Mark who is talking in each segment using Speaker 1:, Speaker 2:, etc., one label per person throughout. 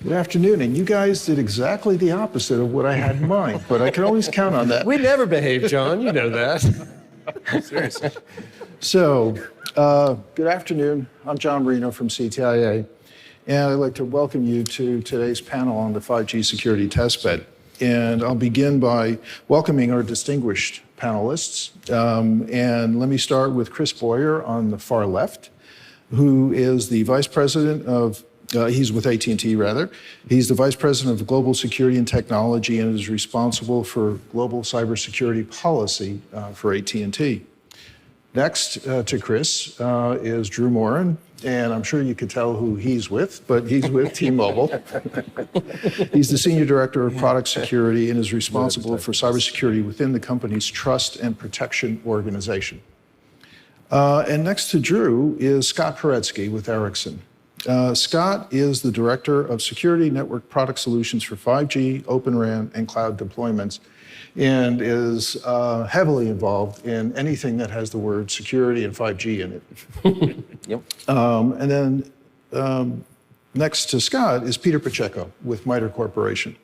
Speaker 1: Good afternoon, and you guys did exactly the opposite of what I had in mind, but I can always count on that.
Speaker 2: We never behave, John, you know that.
Speaker 1: Seriously. So, good afternoon. I'm John Marinho from CTIA, and I'd like to welcome you to today's panel on the 5G security testbed. And I'll begin by welcoming our distinguished panelists. And let me start with Chris Boyer on the far left, who is the Vice President of he's with AT&T, rather. He's the Vice President of Global Security and Technology and is responsible for global cybersecurity policy for AT&T. Next to Chris is Drew Morin, and I'm sure you could tell who he's with, but he's with T-Mobile. He's the Senior Director of Product Security and is responsible for cybersecurity within the company's Trust and Protection Organization. And next to Drew is Scott Poretsky with Ericsson. Scott is the Director of Security Network Product Solutions for 5G, Open RAN, and cloud deployments, and is heavily involved in anything that has the word security and 5G in it.
Speaker 2: Yep.
Speaker 1: And then next to Scott is Peter Pacheco with MITRE Corporation.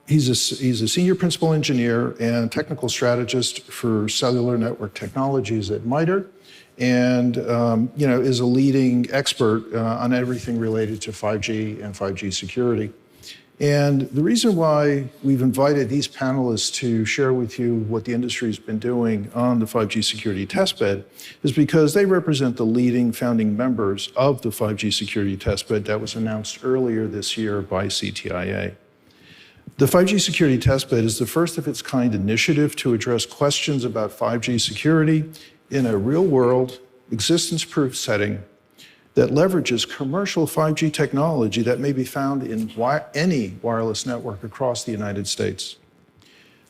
Speaker 1: He's a senior principal engineer and technical strategist for cellular network technologies at MITRE, and is a leading expert on everything related to 5G and 5G security. And the reason why we've invited these panelists to share with you what the industry's been doing on the 5G security testbed is because they represent the leading founding members of the 5G security testbed that was announced earlier this year by CTIA. The 5G security testbed is the first of its kind initiative to address questions about 5G security in a real-world, existence-proof setting that leverages commercial 5G technology that may be found in any wireless network across the United States.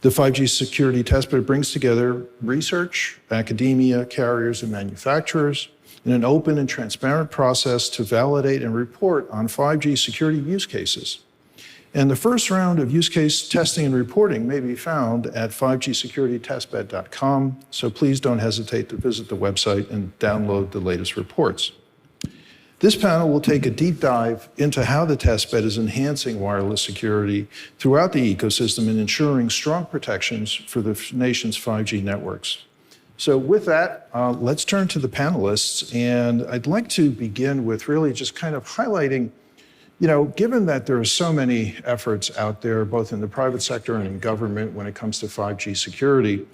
Speaker 1: The 5G security testbed brings together research, academia, carriers, and manufacturers in an open and transparent process to validate and report on 5G security use cases. And the first round of use case testing and reporting may be found at 5Gsecuritytestbed.com, so please don't hesitate to visit the website and download the latest reports. This panel will take a deep dive into how the testbed is enhancing wireless security throughout the ecosystem and ensuring strong protections for the nation's 5G networks. So with that, let's turn to the panelists, and I'd like to begin with really just kind of highlighting, given that there are so many efforts out there, both in the private sector and in government when it comes to 5G security,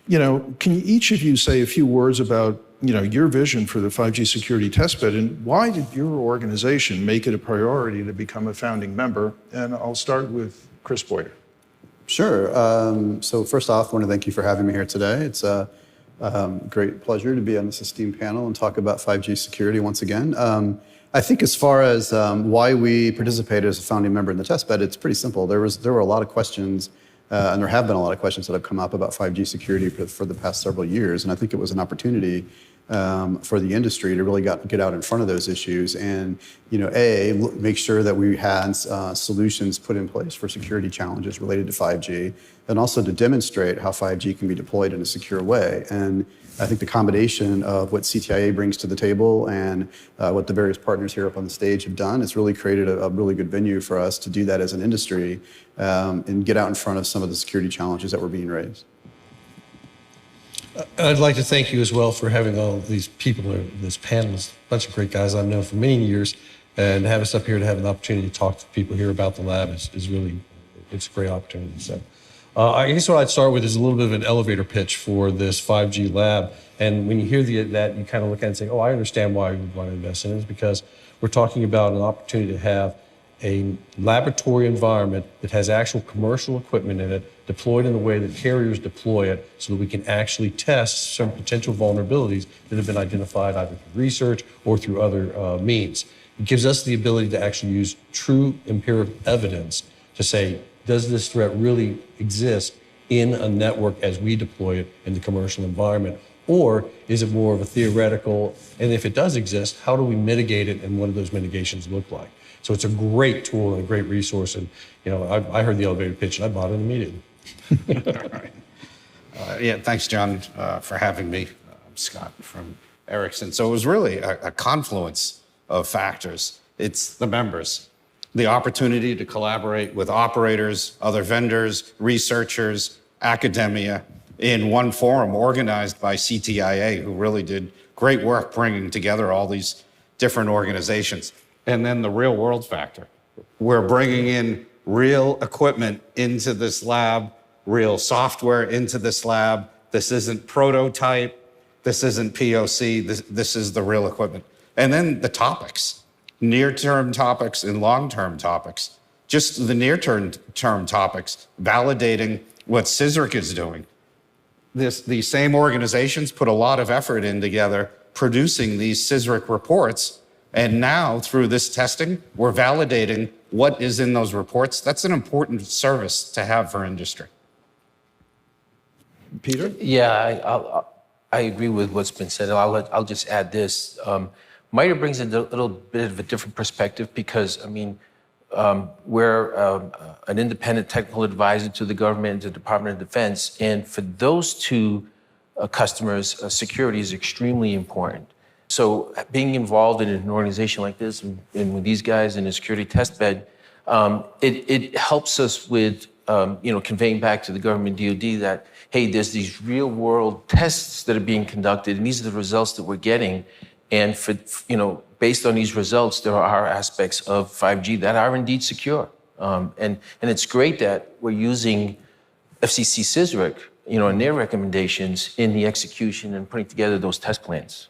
Speaker 1: can each of you say a few words about, your vision for the 5G security testbed and why did your organization make it a priority to become a founding member? And I'll start with Chris Boyer.
Speaker 3: Sure. So first off, I want to thank you for having me here today. It's a great pleasure to be on this esteemed panel and talk about 5G security once again. I think as far as why we participated as a founding member in the testbed, it's pretty simple. There were a lot of questions, and there have been a lot of questions that have come up about 5G security for the past several years, and I think it was an opportunity for the industry to really get out in front of those issues and, make sure that we had solutions put in place for security challenges related to 5G, and also to demonstrate how 5G can be deployed in a secure way. And I think the combination of what CTIA brings to the table and what the various partners here up on the stage have done, it's really created a really good venue for us to do that as an industry and get out in front of some of the security challenges that were being raised.
Speaker 2: I'd like to thank you as well for having all these people, this panel, a bunch of great guys I've known for many years, and have us up here to have an opportunity to talk to people here about the lab is really, it's a great opportunity. So I guess what I'd start with is a little bit of an elevator pitch for this 5G lab. And when you hear that, you kind of look at it and say, oh, I understand why we would want to invest in it. It's because we're talking about an opportunity to have a laboratory environment that has actual commercial equipment in it, deployed in the way that carriers deploy it, so that we can actually test some potential vulnerabilities that have been identified either through research or through other means. It gives us the ability to actually use true empirical evidence to say, does this threat really exist in a network as we deploy it in the commercial environment? Or is it more of a theoretical, and if it does exist, how do we mitigate it and what do those mitigations look like? So it's a great tool and a great resource. And I heard the elevator pitch and I bought it immediately.
Speaker 4: All right. Yeah, thanks, John, for having me. I'm Scott from Ericsson. So it was really a confluence of factors. It's the members. the opportunity to collaborate with operators, other vendors, researchers, academia in one forum organized by CTIA, who really did great work bringing together all these different organizations. And then the real world factor. We're bringing in real equipment into this lab, real software into this lab. This isn't prototype. This isn't POC. This is the real equipment. And then the topics, near-term topics and long-term topics. Just the near-term topics, validating what CISRIC is doing. These same organizations put a lot of effort in together producing these CISRIC reports. And now, through this testing, we're validating what is in those reports. That's an important service to have for industry.
Speaker 1: Peter?
Speaker 5: Yeah, I agree with what's been said. I'll just add this. MITRE brings a little bit of a different perspective because, I mean, we're an independent technical advisor to the government and the Department of Defense. And for those two customers, security is extremely important. So being involved in an organization like this and with these guys in a security test bed, it helps us with conveying back to the government DoD that, hey, there's these real world tests that are being conducted and these are the results that we're getting. And for, based on these results, there are aspects of 5G that are indeed secure. And it's great that we're using FCC CISRIC, and their recommendations in the execution and putting together those test plans.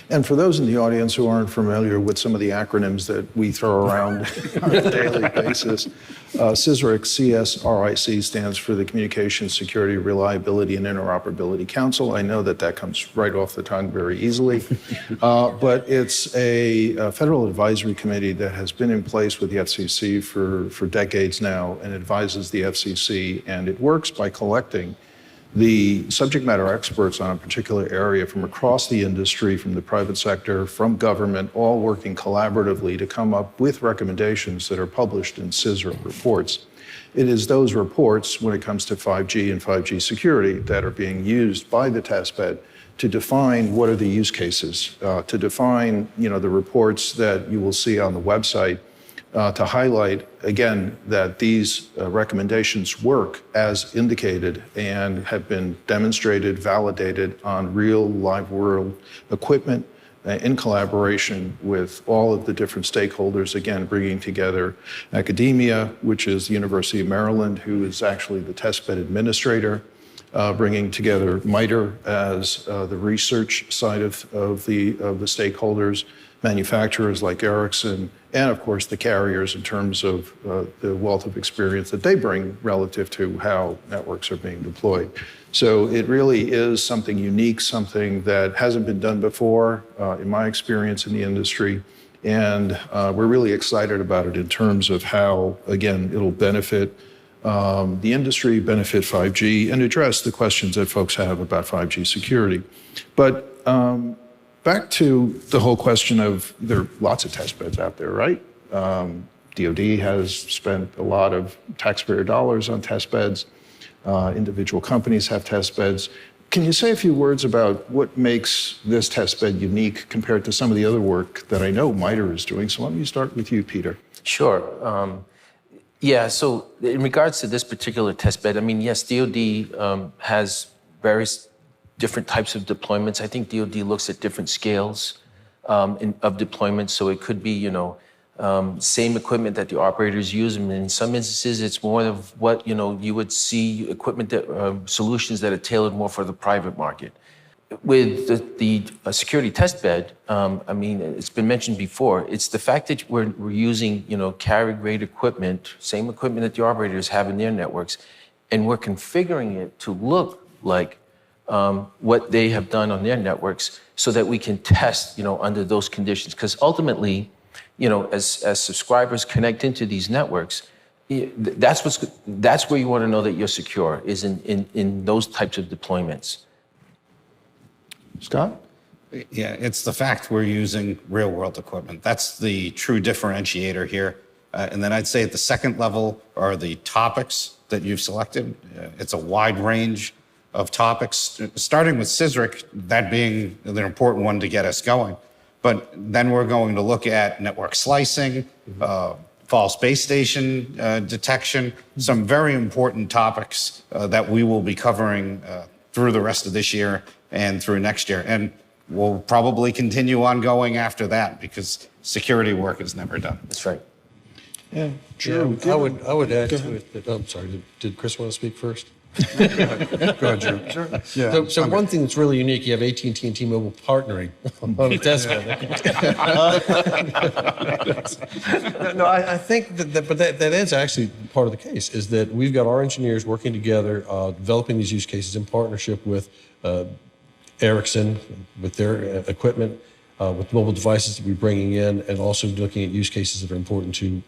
Speaker 1: And for those in the audience who aren't familiar with some of the acronyms that we throw around on a daily basis, CISRIC, CSRIC, stands for the Communications Security, Reliability, and Interoperability Council. I know that comes right off the tongue very easily, but it's a federal advisory committee that has been in place with the FCC for decades now and advises the FCC, and it works by collecting the subject matter experts on a particular area from across the industry, from the private sector, from government, all working collaboratively to come up with recommendations that are published in CISRIC reports. It is those reports, when it comes to 5G and 5G security, that are being used by the testbed to define what are the use cases, to define the reports that you will see on the website, to highlight, again, that these recommendations work as indicated and have been demonstrated, validated on real live world equipment in collaboration with all of the different stakeholders, again, bringing together academia, which is the University of Maryland, who is actually the testbed administrator, bringing together MITRE as the research side of the stakeholders, manufacturers like Ericsson, and of course the carriers in terms of the wealth of experience that they bring relative to how networks are being deployed. So it really is something unique, something that hasn't been done before, in my experience in the industry. And we're really excited about it in terms of how, again, it'll benefit the industry, benefit 5G, and address the questions that folks have about 5G security. But back to the whole question of, there are lots of test beds out there, right? DoD has spent a lot of taxpayer dollars on test beds. Individual companies have test beds. Can you say a few words about what makes this test bed unique compared to some of the other work that I know MITRE is doing? So let me start with you, Peter.
Speaker 5: Sure. Yeah, so in regards to this particular test bed, I mean, yes, DoD has various different types of deployments. I think DoD looks at different scales of deployment. So it could be, same equipment that the operators use. And in some instances, it's more of what, you would see equipment that, solutions that are tailored more for the private market. With the security test bed, I mean, it's been mentioned before, it's the fact that we're using, carrier-grade equipment, same equipment that the operators have in their networks, and we're configuring it to look like what they have done on their networks so that we can test, under those conditions. Because ultimately, as subscribers connect into these networks, that's where you want to know that you're secure, is in those types of deployments.
Speaker 1: Scott?
Speaker 4: Yeah, it's the fact we're using real world equipment. That's the true differentiator here. And then I'd say at the second level are the topics that you've selected. It's a wide range of topics, starting with CISRIC, that being the important one to get us going. But then we're going to look at network slicing, false base station detection, some very important topics that we will be covering through the rest of this year and through next year. And we'll probably continue ongoing after that because security work is never done.
Speaker 5: That's right.
Speaker 1: Yeah,
Speaker 2: Drew, I would add to it that, I'm sorry, did Chris want to speak first?
Speaker 3: Go ahead, Drew. Sure. Yeah.
Speaker 2: So one thing that's really unique, you have AT&T and T-Mobile partnering on a test bed. No, I think that is actually part of the case, is that we've got our engineers working together, developing these use cases in partnership with Ericsson, with their equipment, with mobile devices that we're bringing in, and also looking at use cases that are important to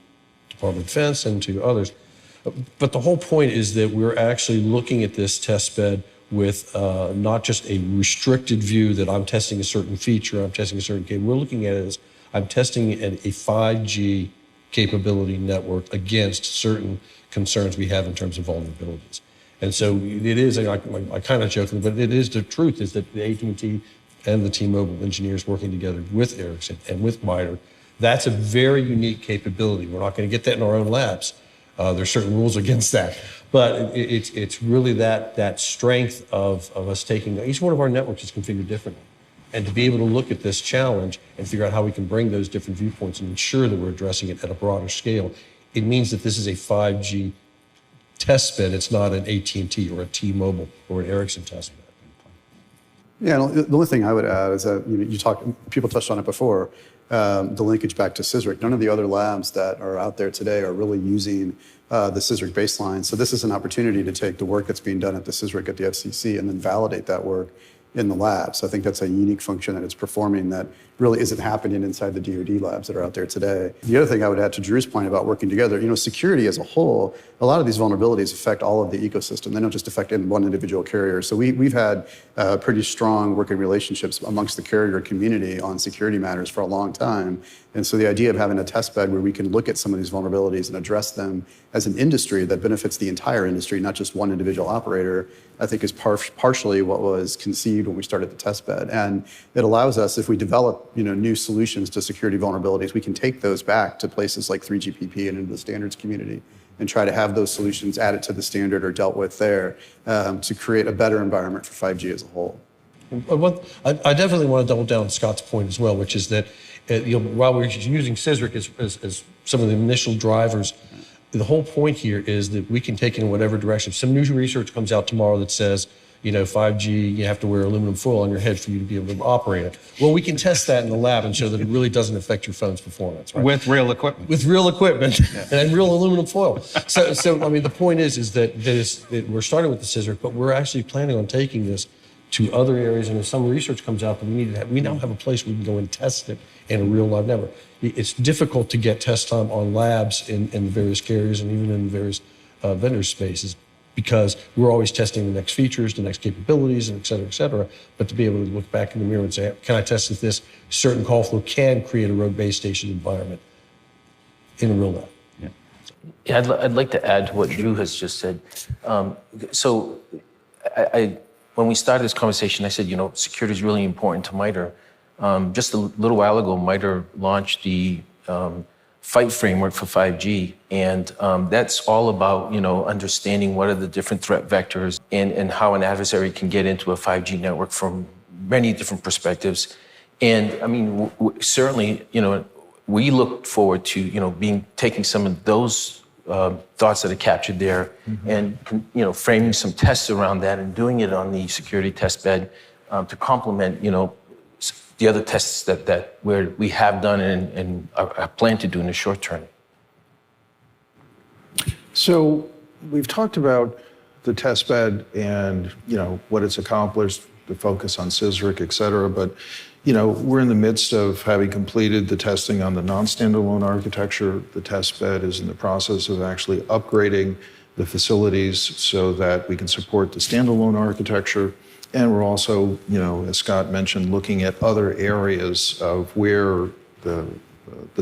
Speaker 2: Department of Defense and to others. But the whole point is that we're actually looking at this test bed with not just a restricted view that I'm testing a certain feature, I'm testing a certain capability. We're looking at it as I'm testing a 5G capability network against certain concerns we have in terms of vulnerabilities. And so it is, I kind of joking, but it is the truth is that the AT&T and the T-Mobile engineers working together with Ericsson and with MITRE, that's a very unique capability. We're not going to get that in our own labs. There's certain rules against that, but it's really that strength of us taking, each one of our networks is configured differently. And to be able to look at this challenge and figure out how we can bring those different viewpoints and ensure that we're addressing it at a broader scale, it means that this is a 5G test bed. It's not an AT&T or a T-Mobile or an Ericsson test bed.
Speaker 3: Yeah, the only thing I would add is that people touched on it before, the linkage back to CISRIC. None of the other labs that are out there today are really using the CISRIC baseline. So this is an opportunity to take the work that's being done at the CISRIC at the FCC and then validate that work in the lab. So I think that's a unique function that it's performing that really isn't happening inside the DoD labs that are out there today. The other thing I would add to Drew's point about working together, security as a whole, a lot of these vulnerabilities affect all of the ecosystem. They don't just affect one individual carrier. So we've had pretty strong working relationships amongst the carrier community on security matters for a long time. And so the idea of having a test bed where we can look at some of these vulnerabilities and address them as an industry that benefits the entire industry, not just one individual operator, I think is partially what was conceived when we started the test bed. And it allows us, if we develop new solutions to security vulnerabilities, we can take those back to places like 3GPP and into the standards community and try to have those solutions added to the standard or dealt with there to create a better environment for 5G as a whole.
Speaker 2: I definitely want to double down on Scott's point as well, which is that while we're using CISRIC as some of the initial drivers, the whole point here is that we can take it in whatever direction. If some new research comes out tomorrow that says, 5G, you have to wear aluminum foil on your head for you to be able to operate it. Well, we can test that in the lab and show that it really doesn't affect your phone's performance. Right?
Speaker 4: With real equipment.
Speaker 2: With real equipment and real aluminum foil. So the point is that we're starting with the CISRIC, but we're actually planning on taking this to other areas. And if some research comes out that we now have a place we can go and test it in a real live network. It's difficult to get test time on labs in the various carriers and even in the various vendor spaces, because we're always testing the next features, the next capabilities, and et cetera, but to be able to look back in the mirror and say, can I test if this certain call flow can create a road base station environment in a real lab?
Speaker 5: Yeah, I'd like to add to what Drew has just said. So when we started this conversation, I said, security is really important to MITRE. Just a little while ago, MITRE launched the fight framework for 5G. And that's all about, understanding what are the different threat vectors and how an adversary can get into a 5G network from many different perspectives. And I mean, certainly, we look forward to, taking some of those thoughts that are captured there and, framing some tests around that and doing it on the security test bed to complement, the other tests that we have done and are plan to do in the short term.
Speaker 1: So we've talked about the test bed and what it's accomplished, the focus on CISRIC, et cetera, but we're in the midst of having completed the testing on the non-standalone architecture. The test bed is in the process of actually upgrading the facilities so that we can support the standalone architecture. And we're also, as Scott mentioned, looking at other areas of where the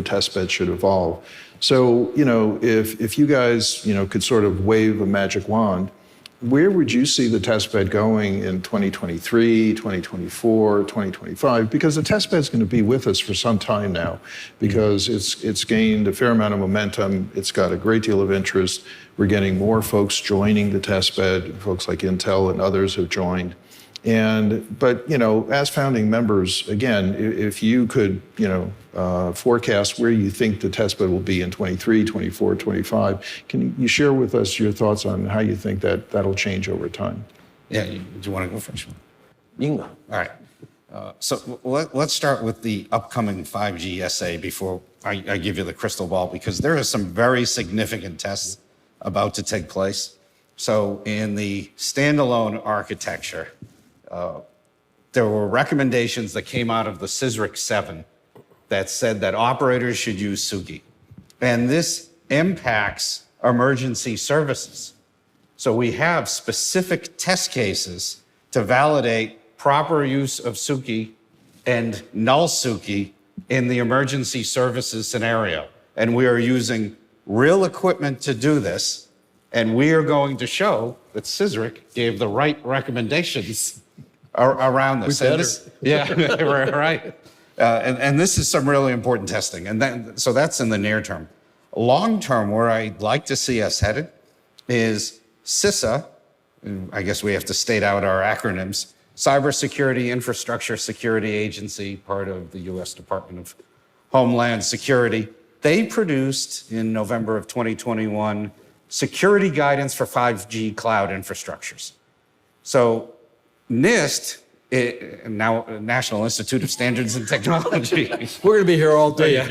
Speaker 1: test bed should evolve. So, if you guys, could sort of wave a magic wand where would you see the testbed going in 2023, 2024, 2025? Because the testbed's going to be with us for some time now, because it's gained a fair amount of momentum. It's got a great deal of interest. We're getting more folks joining the testbed. Folks like Intel and others have joined. But as founding members, again, if you could, forecast where you think the testbed will be in 23, 24, 25, can you share with us your thoughts on how you think that'll change over time?
Speaker 4: Yeah, do you want to go first?
Speaker 5: You can go.
Speaker 4: All right. So let's start with the upcoming 5G SA before I give you the crystal ball, because there are some very significant tests about to take place. So in the standalone architecture, there were recommendations that came out of the CISRIC 7 that said that operators should use SUGI. And this impacts emergency services. So we have specific test cases to validate proper use of SUGI and null SUGI in the emergency services scenario. And we are using real equipment to do this. And we are going to show that CISRIC gave the right recommendations around this.
Speaker 2: We better.
Speaker 4: Yeah, right. And this is some really important testing. And so that's in the near term. Long term, where I'd like to see us headed is CISA. I guess we have to state out our acronyms. Cybersecurity Infrastructure Security Agency, part of the U.S. Department of Homeland Security. They produced in November of 2021 security guidance for 5G cloud infrastructures. So NIST, now National Institute of Standards and Technology.
Speaker 2: We're going to be here all day.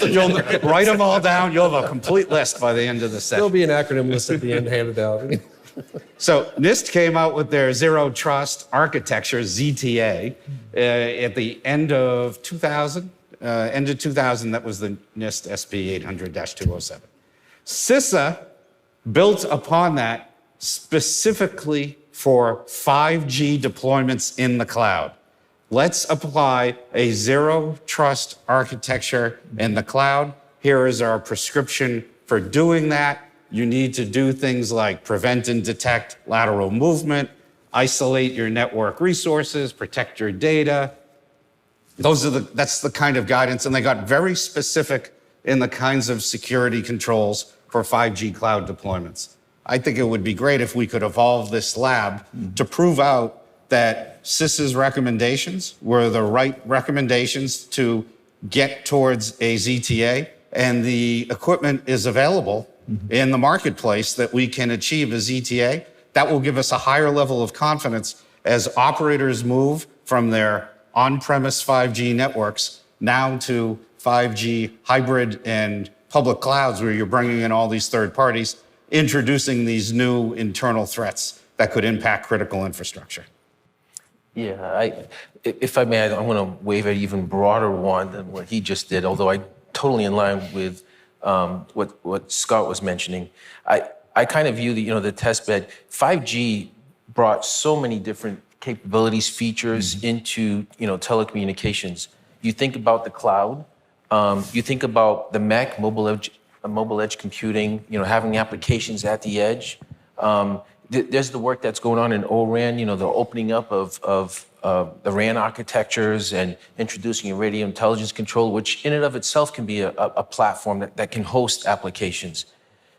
Speaker 4: You'll write them all down. You'll have a complete list by the end of the session.
Speaker 2: There'll be an acronym list at the end handed out.
Speaker 4: So NIST came out with their Zero Trust Architecture, ZTA, at the end of 2000. That was the NIST SP 800-207. CISA built upon that specifically for 5G deployments in the cloud. Let's apply a zero trust architecture in the cloud. Here is our prescription for doing that. You need to do things like prevent and detect lateral movement, isolate your network resources, protect your data. That's the kind of guidance, and they got very specific in the kinds of security controls for 5G cloud deployments. I think it would be great if we could evolve this lab to prove out that CISA's recommendations were the right recommendations to get towards a ZTA, and the equipment is available in the marketplace that we can achieve a ZTA. That will give us a higher level of confidence as operators move from their on-premise 5G networks now to 5G hybrid and public clouds, where you're bringing in all these third parties, introducing these new internal threats that could impact critical infrastructure.
Speaker 5: Yeah, if I may, I want to wave an even broader one than what he just did, although I totally in line with what Scott was mentioning. I kind of view the test bed. 5G brought so many different capabilities, features into telecommunications. You think about the cloud, you think about the MEC, mobile edge computing, having applications at the edge. There's the work that's going on in ORAN, the opening up of the RAN architectures and introducing a radio intelligence control, which in and of itself can be a platform that can host applications.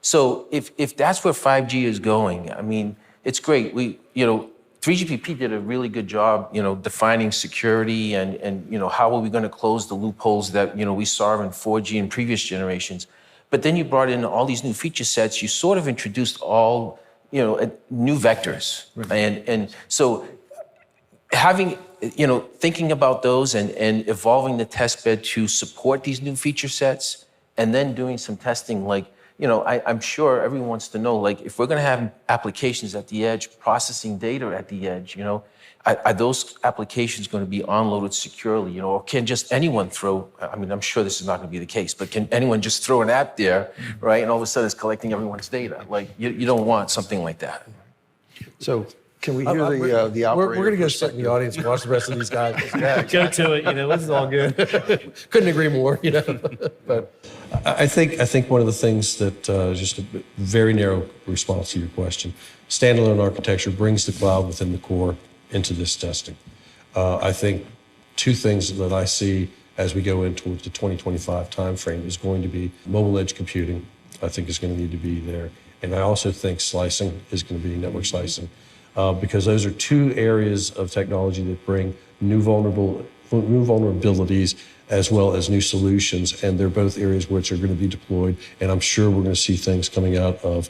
Speaker 5: So if that's where 5G is going, I mean, it's great. 3GPP did a really good job, defining security and how are we going to close the loopholes that, we saw in 4G and previous generations. But then you brought in all these new feature sets. You sort of introduced all, new vectors. Right. And so having, thinking about those and evolving the test bed to support these new feature sets, and then doing some testing, like, I'm sure everyone wants to know, like, if we're going to have applications at the edge, processing data at the edge, are those applications going to be onloaded securely, or can just anyone throw, I'm sure this is not going to be the case, but can anyone just throw an app there, right? And all of a sudden it's collecting everyone's data. Like, you don't want something like that.
Speaker 1: So can we hear the operator?
Speaker 2: We're going to go sit in the audience and watch the rest of these guys.
Speaker 6: Go to it, this is all good.
Speaker 2: Couldn't agree more, But I think one of the things that, just a very narrow response to your question, standalone architecture brings the cloud within the core into this testing. I think two things that I see as we go into the 2025 timeframe is going to be mobile edge computing, I think is going to need to be there. And I also think slicing is going to be network slicing, because those are two areas of technology that bring new vulnerabilities as well as new solutions. And they're both areas which are going to be deployed. And I'm sure we're going to see things coming out of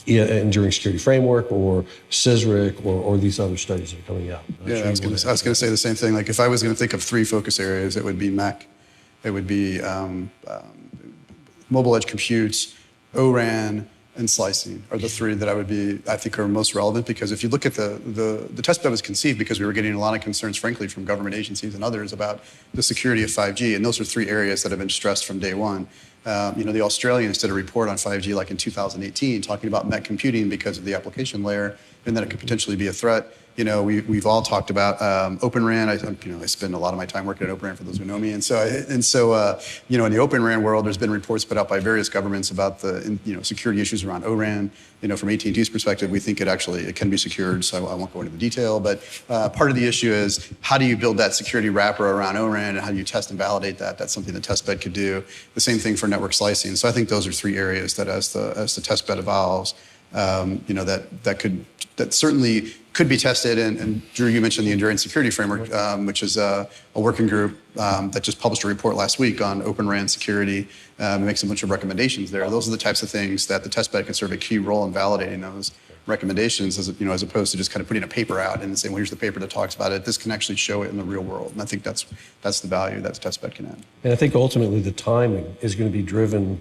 Speaker 2: Enduring Security Framework or CISRIC or these other studies that are coming out.
Speaker 3: Yeah, I was going to say the same thing. Like if I was going to think of three focus areas, it would be MEC, it would be mobile edge compute, ORAN, and slicing are the three that I think are most relevant, because if you look at the testbed was conceived because we were getting a lot of concerns, frankly, from government agencies and others about the security of 5G, and those are three areas that have been stressed from day one. The Australians did a report on 5G like in 2018 talking about MEC computing because of the application layer and that it could potentially be a threat. We've all talked about Open RAN. I spend a lot of my time working at Open RAN for those who know me. And so in the Open RAN world, there's been reports put out by various governments about the security issues around ORAN. From AT&T's perspective, we think it can be secured, so I won't go into the detail. But part of the issue is how do you build that security wrapper around ORAN and how do you test and validate that? That's something the testbed could do. The same thing for network slicing. So I think those are three areas that as the testbed evolves, that certainly could be tested. And Drew, you mentioned the Enduring Security Framework, which is a working group that just published a report last week on Open RAN security. It makes a bunch of recommendations there. Those are the types of things that the testbed can serve a key role in validating those recommendations, as opposed to just kind of putting a paper out and saying, well, here's the paper that talks about it. This can actually show it in the real world. And I think that's the value that the testbed can add.
Speaker 2: And I think ultimately the timing is going to be driven,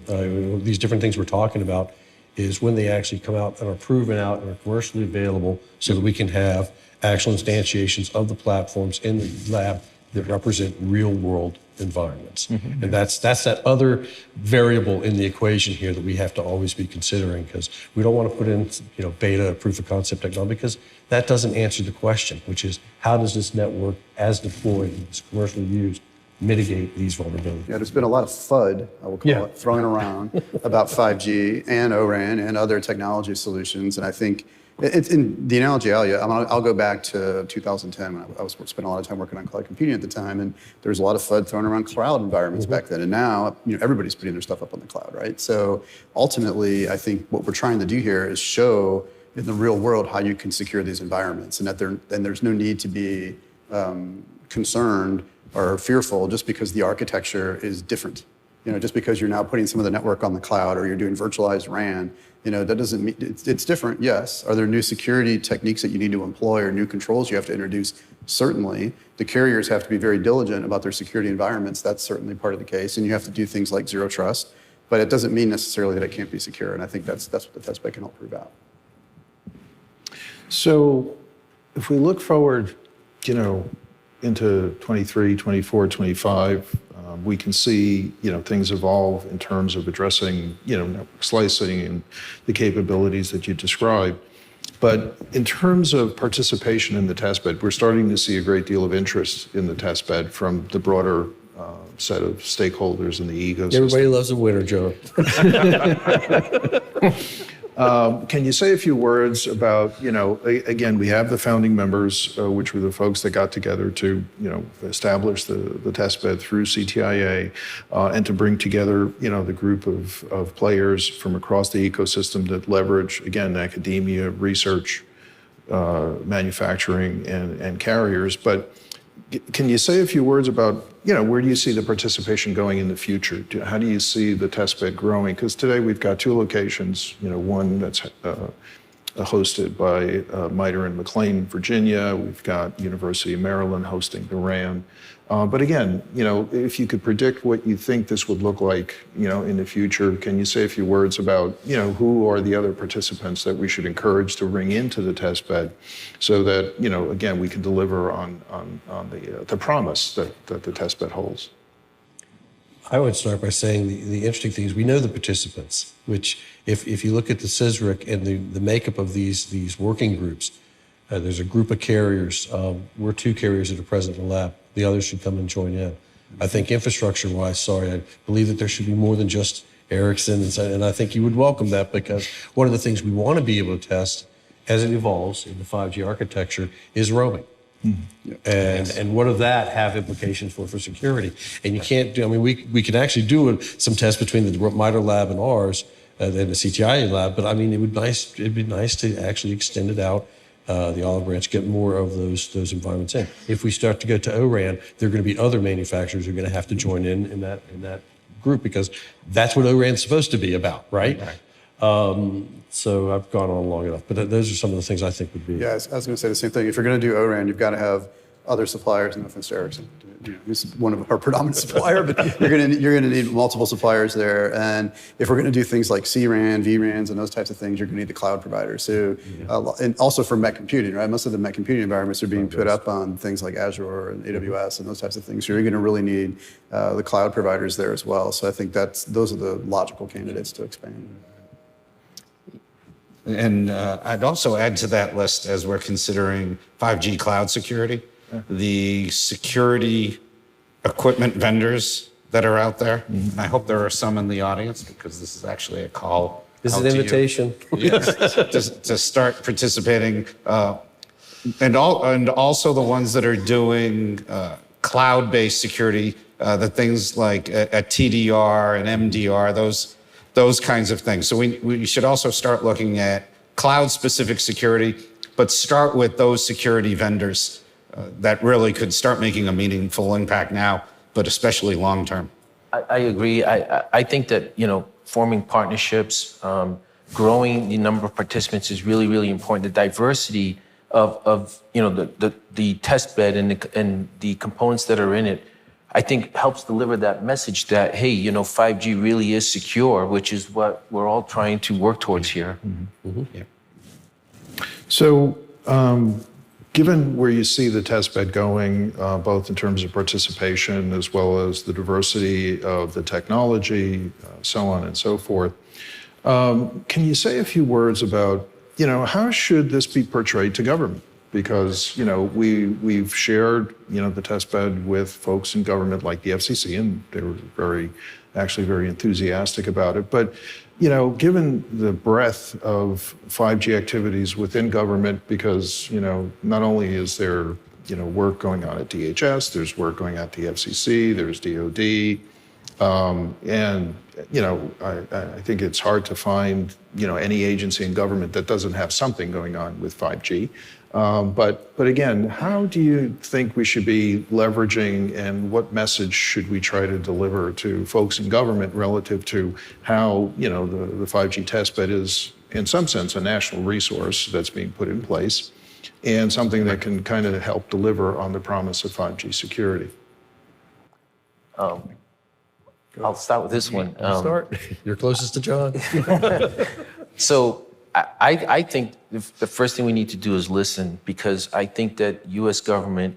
Speaker 2: these different things we're talking about, is when they actually come out and are proven out and are commercially available so that we can have actual instantiations of the platforms in the lab that represent real world environments. Mm-hmm. And that's that other variable in the equation here that we have to always be considering, because we don't want to put in beta proof of concept technology, because that doesn't answer the question, which is how does this network as deployed and is commercially used mitigate these vulnerabilities?
Speaker 3: Yeah, there's been a lot of FUD, I will call it, thrown around about 5G and ORAN and other technology solutions. And I think it's in the analogy I'll go back to 2010 when I was spending a lot of time working on cloud computing at the time, and there was a lot of FUD thrown around cloud environments back then. And now, everybody's putting their stuff up on the cloud, right? So ultimately, I think what we're trying to do here is show in the real world how you can secure these environments, and that there's no need to be concerned or fearful just because the architecture is different. Just because you're now putting some of the network on the cloud or you're doing virtualized RAN, that doesn't mean it's different. Yes. Are there new security techniques that you need to employ or new controls you have to introduce? Certainly. The carriers have to be very diligent about their security environments. That's certainly part of the case. And you have to do things like zero trust, but it doesn't mean necessarily that it can't be secure. And I think that's what the testbed can help prove out.
Speaker 1: So if we look forward, into 23, 24, 25, we can see, things evolve in terms of addressing, network slicing and the capabilities that you described. But in terms of participation in the testbed, we're starting to see a great deal of interest in the testbed from the broader set of stakeholders in the ecosystem.
Speaker 2: Everybody loves a winner, Joe.
Speaker 1: Can you say a few words about, again, we have the founding members, which were the folks that got together to, establish the testbed through CTIA, and to bring together, the group of players from across the ecosystem that leverage, again, academia, research, manufacturing, and carriers. But can you say a few words about, where do you see the participation going in the future? How do you see the testbed growing? Because today we've got two locations, one that's hosted by MITRE in McLean, Virginia. We've got University of Maryland hosting the RAN. But again, if you could predict what you think this would look like, in the future, can you say a few words about, who are the other participants that we should encourage to bring into the testbed so that, again, we can deliver on the promise that the testbed holds?
Speaker 2: I would start by saying the interesting thing is we know the participants, which if you look at the CISRIC and the makeup of these working groups, there's a group of carriers. We're two carriers that are present in the lab. The others should come and join in. I think infrastructure-wise, I believe that there should be more than just Ericsson, and I think you would welcome that, because one of the things we want to be able to test as it evolves in the 5G architecture is roaming. And what does that have implications for security? And you can't do, I mean, we can actually do some tests between the MITRE lab and ours, and the CTIA lab, but I mean, it'd be nice to actually extend it out, the olive branch, get more of those environments in. If we start to go to O-RAN, there are going to be other manufacturers who are going to have to join in that group, because that's what O-RAN is supposed to be about, right? So I've gone on long enough, but those are some of the things I think would be.
Speaker 3: Yeah, I was going to say the same thing. If you're going to do O-RAN, you've got to have other suppliers, no offense to Ericsson, who's one of our predominant supplier, but you're going to need multiple suppliers there. And if we're going to do things like C-RAN, V-RANs, and those types of things, you're going to need the cloud providers. So, and also for Met computing, right? Most of the Met computing environments are being put up on things like Azure and AWS and those types of things. So you're going to really need the cloud providers there as well. So I think those are the logical candidates to expand.
Speaker 4: And I'd also add to that list, as we're considering 5G cloud security, the security equipment vendors that are out there. And I hope there are some in the audience, because this is actually a call.
Speaker 2: This is an invitation.
Speaker 4: To start participating. And also the ones that are doing cloud-based security, the things like a TDR and MDR, those kinds of things. So we should also start looking at cloud-specific security, but start with those security vendors that really could start making a meaningful impact now, but especially long-term.
Speaker 5: I agree. I think that, forming partnerships, growing the number of participants is really, really important. The diversity of the test bed and the components that are in it, I think helps deliver that message that, hey, 5G really is secure, which is what we're all trying to work towards here.
Speaker 4: Yeah.
Speaker 1: So, given where you see the test bed going, both in terms of participation as well as the diversity of the technology, so on and so forth, can you say a few words about, how should this be portrayed to government? Because, we've shared, the test bed with folks in government like the FCC, and they were actually very enthusiastic about it. But, given the breadth of 5G activities within government, because, not only is there, work going on at DHS, there's work going on at the FCC, there's DOD, and, I think it's hard to find, any agency in government that doesn't have something going on with 5G. But again, how do you think we should be leveraging, and what message should we try to deliver to folks in government relative to how, the 5G testbed is, in some sense, a national resource that's being put in place, and something that can kind of help deliver on the promise of 5G security?
Speaker 5: I'll start with this one.
Speaker 2: Start. You're closest to John.
Speaker 5: So I think the first thing we need to do is listen, because I think that U.S. government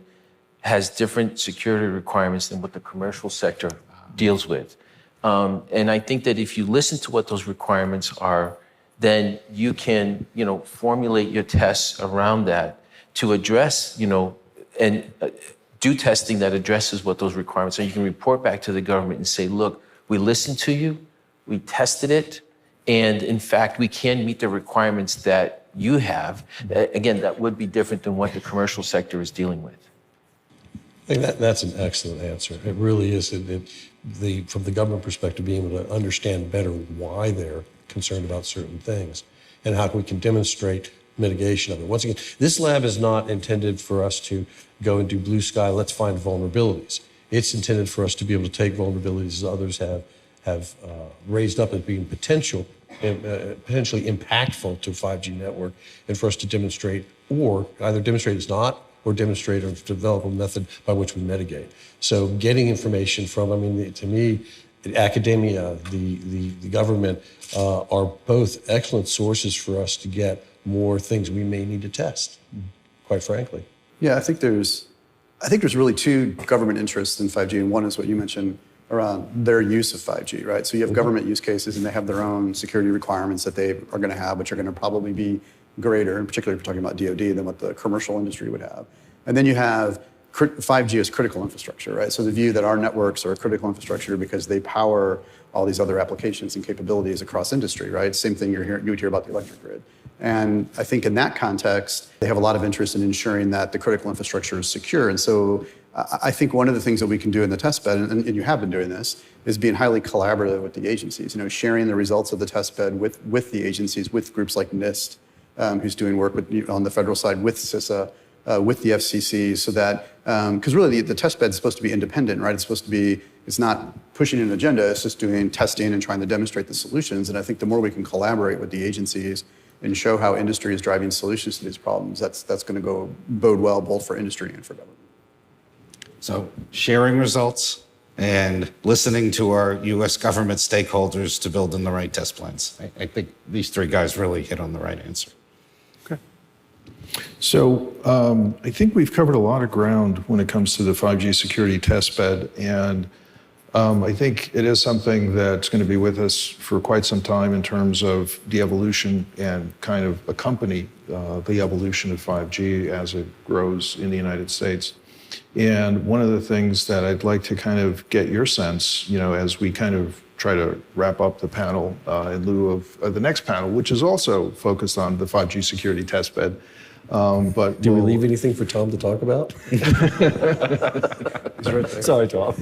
Speaker 5: has different security requirements than what the commercial sector deals with. And I think that if you listen to what those requirements are, then you can, formulate your tests around that to address, and do testing that addresses what those requirements are. You can report back to the government and say, look, we listened to you, we tested it, and in fact, we can meet the requirements that you have. Again, that would be different than what the commercial sector is dealing with.
Speaker 2: I think that's an excellent answer. It really is. From the government perspective, being able to understand better why they're concerned about certain things and how we can demonstrate mitigation of it. Once again, this lab is not intended for us to go and do blue sky, let's find vulnerabilities. It's intended for us to be able to take vulnerabilities that others have raised up as being potentially impactful to a 5G network, and for us to demonstrate, or either demonstrate it's not, or demonstrate or develop a method by which we mitigate. So getting information from, to me, the academia, the government are both excellent sources for us to get more things we may need to test, quite frankly.
Speaker 3: Yeah, I think there's really two government interests in 5G, and one is what you mentioned around their use of 5G, right? So you have government use cases, and they have their own security requirements that they are going to have, which are going to probably be greater, and particularly if we're talking about DoD, than what the commercial industry would have. And then you have 5G is critical infrastructure, right? So the view that our networks are critical infrastructure because they power all these other applications and capabilities across industry, right? Same thing you would hear about the electric grid. And I think in that context, they have a lot of interest in ensuring that the critical infrastructure is secure. And so I think one of the things that we can do in the test bed, and you have been doing this, is being highly collaborative with the agencies, sharing the results of the test bed with the agencies, with groups like NIST, who's doing work on the federal side with CISA, with the FCC, so that, because really the test bed is supposed to be independent, right? It's not pushing an agenda, it's just doing testing and trying to demonstrate the solutions. And I think the more we can collaborate with the agencies and show how industry is driving solutions to these problems, that's going to bode well both for industry and for government.
Speaker 4: So sharing results and listening to our U.S. government stakeholders to build in the right test plans. I think these three guys really hit on the right answer.
Speaker 1: Okay. So I think we've covered a lot of ground when it comes to the 5G security test bed, and I think it is something that's going to be with us for quite some time in terms of the evolution and kind of accompany the evolution of 5G as it grows in the United States. And one of the things that I'd like to kind of get your sense, as we kind of try to wrap up the panel in lieu of the next panel, which is also focused on the 5G security test bed. But
Speaker 2: Did we leave anything for Tom to talk about?
Speaker 1: He's right there.
Speaker 2: Sorry, Tom.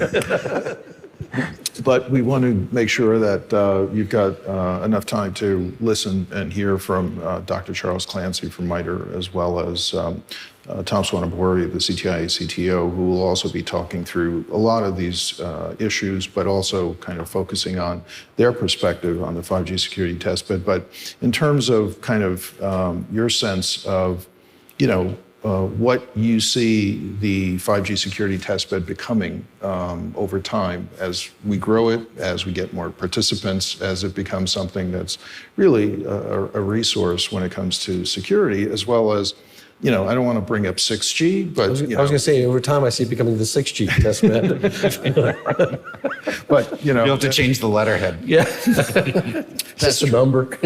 Speaker 1: But we want to make sure that you've got enough time to listen and hear from Dr. Charles Clancy from MITRE, as well as Tom Swanabori, the CTIA CTO, who will also be talking through a lot of these issues, but also kind of focusing on their perspective on the 5G security test bed. But in terms of kind of your sense of, what you see the 5G security test bed becoming over time as we grow it, as we get more participants, as it becomes something that's really a resource when it comes to security, as well as, I don't want to bring up 6G, but
Speaker 2: I was going to say, over time, I see it becoming the 6G test bed.
Speaker 1: but,
Speaker 4: You'll have to change the letterhead.
Speaker 2: Yeah. That's the number.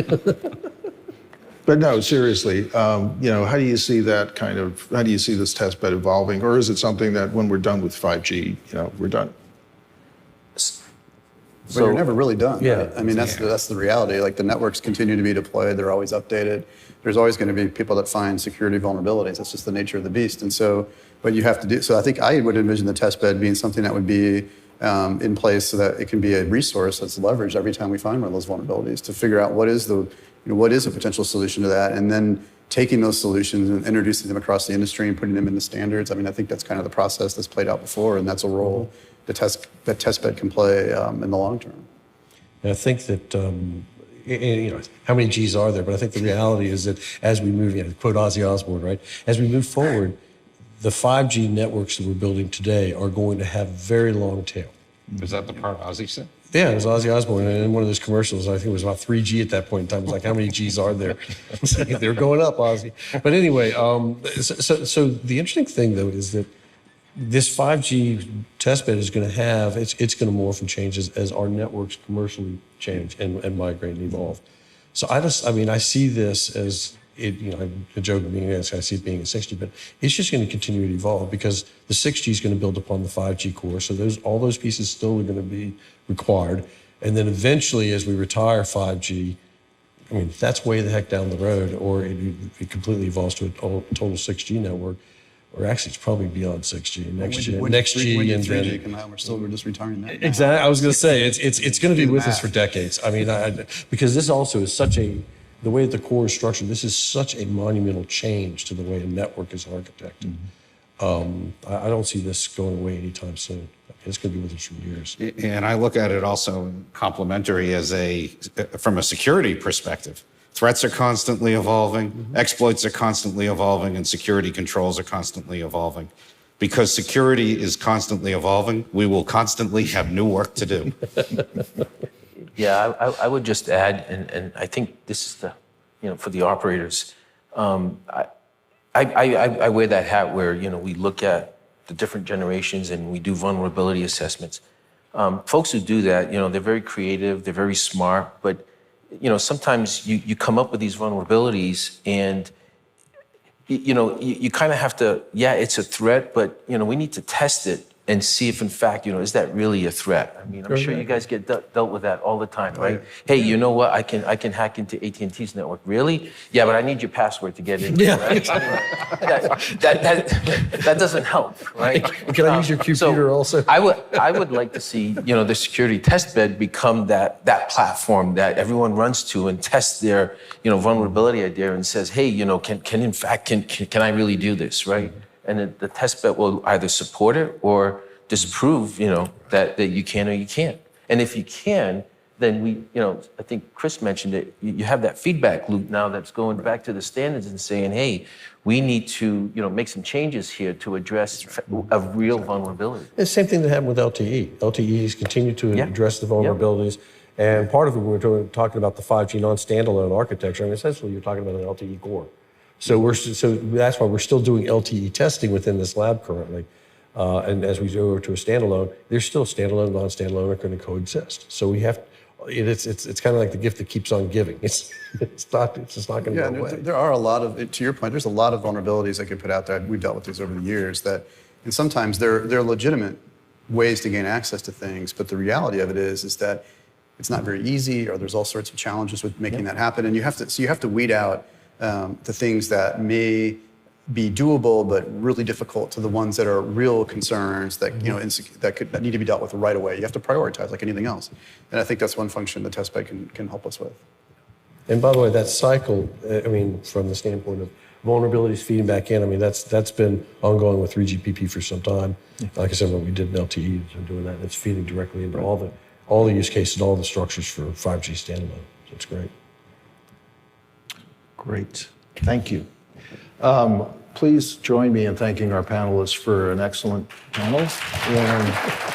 Speaker 1: But no, seriously, how do you see how do you see this test bed evolving? Or is it something that when we're done with 5G, we're done?
Speaker 3: But you're never really done.
Speaker 2: Yeah.
Speaker 3: Right? I mean, that's the reality. Like, the networks continue to be deployed. They're always updated. There's always going to be people that find security vulnerabilities. That's just the nature of the beast. And so what you have to do, so I think I would envision the test bed being something that would be in place so that it can be a resource that's leveraged every time we find one of those vulnerabilities to figure out what is a potential solution to that, and then taking those solutions and introducing them across the industry and putting them into standards. I mean, I think that's kind of the process that's played out before, and that's a role that test bed can play in the long term.
Speaker 2: And I think that, how many G's are there? But I think the reality is that as we move, quote Ozzy Osbourne, right? As we move forward, the 5G networks that we're building today are going to have very long tail.
Speaker 4: Is that the part Ozzy said?
Speaker 2: Yeah, it was Ozzy Osbourne, and in one of those commercials, I think it was about 3G at that point in time. It was like, how many G's are there? They're going up, Ozzy. But anyway, so the interesting thing, though, is that this 5G testbed is going to have, it's going to morph and change as our networks commercially change and migrate and evolve. So I see this as, I joke at being, I see it being a 6G, but it's just going to continue to evolve because the 6G is going to build upon the 5G core. So all those pieces still are going to be required. And then eventually, as we retire 5G, that's way the heck down the road, or it completely evolves to a total 6G network. Or actually, it's probably beyond 6G. Next G,
Speaker 3: when
Speaker 2: and
Speaker 3: 3G
Speaker 2: then
Speaker 3: come out, we're just retiring that.
Speaker 2: exactly. I was going to say it's going to be with us for decades. Because this also is the way that the core is structured. This is such a monumental change to the way a network is architected. Mm-hmm. I don't see this going away anytime soon. It's going to be with us for years.
Speaker 4: And I look at it also complementary from a security perspective. Threats are constantly evolving, exploits are constantly evolving, and security controls are constantly evolving. Because security is constantly evolving, we will constantly have new work to do.
Speaker 5: Yeah, I would just add, and I think this is for the operators. I wear that hat where we look at the different generations and we do vulnerability assessments. Folks who do that, they're very creative, they're very smart, but sometimes you come up with these vulnerabilities and you kind of have to, yeah, it's a threat, but, we need to test it and see if, in fact, is that really a threat? I mean, I'm sure you guys get dealt with that all the time, right? Hey, you know what? I can hack into AT&T's network. Really? Yeah, but I need your password to get in.
Speaker 2: Yeah.
Speaker 5: Right? that doesn't help, right?
Speaker 2: Can I use your computer also?
Speaker 5: I would like to see, the security test bed become that platform that everyone runs to and tests their, vulnerability idea and says, hey, can I really do this, right? And the test bed will either support it or disprove, that you can or you can't. And if you can, then I think Chris mentioned it, you have that feedback loop now that's going back to the standards and saying, hey, we need to, make some changes here to address a real vulnerability.
Speaker 2: It's the same thing that happened with LTE. LTE's continue to address the vulnerabilities. And part of it, when we're talking about the 5G non-standalone architecture, essentially you're talking about an LTE core. So that's why we're still doing LTE testing within this lab currently. And as we go over to a standalone, there's still standalone, non-standalone are going to coexist. So we have, it's kind of like the gift that keeps on giving. It's just not going to go away.
Speaker 3: There are a lot of, to your point, there's a lot of vulnerabilities that get put out there. We've dealt with these over the years and sometimes they're legitimate ways to gain access to things, but the reality of it is that it's not very easy, or there's all sorts of challenges with making that happen. And you have to weed out the things that may be doable but really difficult to the ones that are real concerns that that need to be dealt with right away. You have to prioritize like anything else, and I think that's one function the test bed can help us with.
Speaker 2: And by the way, that cycle, from the standpoint of vulnerabilities feeding back in, that's been ongoing with 3GPP for some time. Like I said, when we did an LTE, and doing that, it's feeding directly into all the use cases, all the structures for 5G standalone. So it's great.
Speaker 1: Great. Thank you. Please join me in thanking our panelists for an excellent panel. And